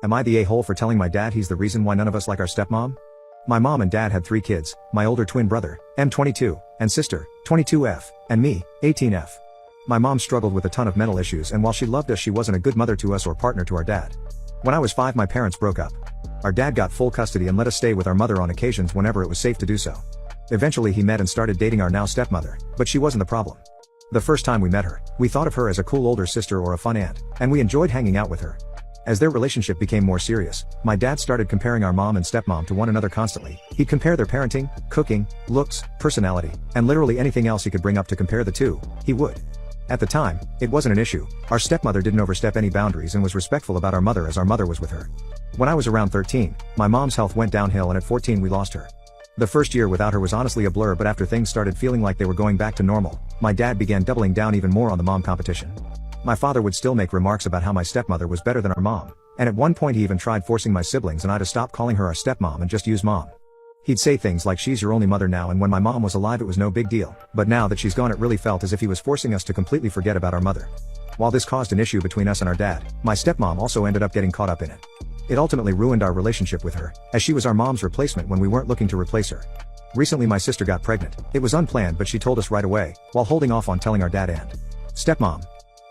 Am I the a-hole for telling my dad he's the reason why none of us like our stepmom? My mom and dad had 3 kids, my older twin brother, M22, and sister, 22F, and me, 18F. My mom struggled with a ton of mental issues, and while she loved us, she wasn't a good mother to us or partner to our dad. When I was 5, my parents broke up. Our dad got full custody and let us stay with our mother on occasions whenever it was safe to do so. Eventually he met and started dating our now stepmother, but she wasn't the problem. The first time we met her, we thought of her as a cool older sister or a fun aunt, and we enjoyed hanging out with her. As their relationship became more serious, my dad started comparing our mom and stepmom to one another constantly. He'd compare their parenting, cooking, looks, personality, and literally anything else he could bring up to compare the two, he would. At the time, it wasn't an issue. Our stepmother didn't overstep any boundaries and was respectful about our mother as our mother was with her. When I was around 13, my mom's health went downhill, and at 14 we lost her. The first year without her was honestly a blur, but after things started feeling like they were going back to normal, my dad began doubling down even more on the mom competition. My father would still make remarks about how my stepmother was better than our mom, and at one point he even tried forcing my siblings and I to stop calling her our stepmom and just use mom. He'd say things like, "She's your only mother now, and when my mom was alive it was no big deal, but now that she's gone it really felt as if he was forcing us to completely forget about our mother." While this caused an issue between us and our dad, my stepmom also ended up getting caught up in it. It ultimately ruined our relationship with her, as she was our mom's replacement when we weren't looking to replace her. Recently my sister got pregnant. It was unplanned, but she told us right away, while holding off on telling our dad and stepmom.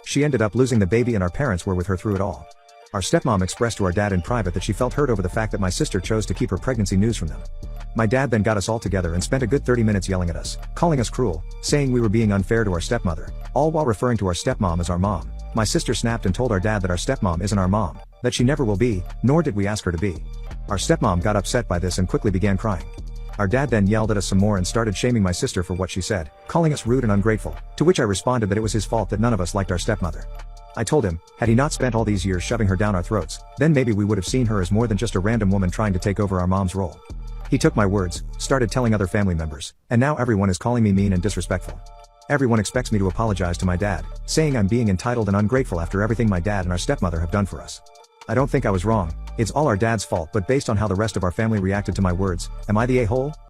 She ended up losing the baby, and our parents were with her through it all. Our stepmom expressed to our dad in private that she felt hurt over the fact that my sister chose to keep her pregnancy news from them. My dad then got us all together and spent a good 30 minutes yelling at us, calling us cruel, saying we were being unfair to our stepmother, all while referring to our stepmom as our mom. My sister snapped and told our dad that our stepmom isn't our mom, that she never will be, nor did we ask her to be. Our stepmom got upset by this and quickly began crying. Our dad then yelled at us some more and started shaming my sister for what she said, calling us rude and ungrateful, to which I responded that it was his fault that none of us liked our stepmother. I told him, had he not spent all these years shoving her down our throats, then maybe we would have seen her as more than just a random woman trying to take over our mom's role. He took my words, started telling other family members, and now everyone is calling me mean and disrespectful. Everyone expects me to apologize to my dad, saying I'm being entitled and ungrateful after everything my dad and our stepmother have done for us. I don't think I was wrong. It's all our dad's fault, but based on how the rest of our family reacted to my words, am I the a-hole?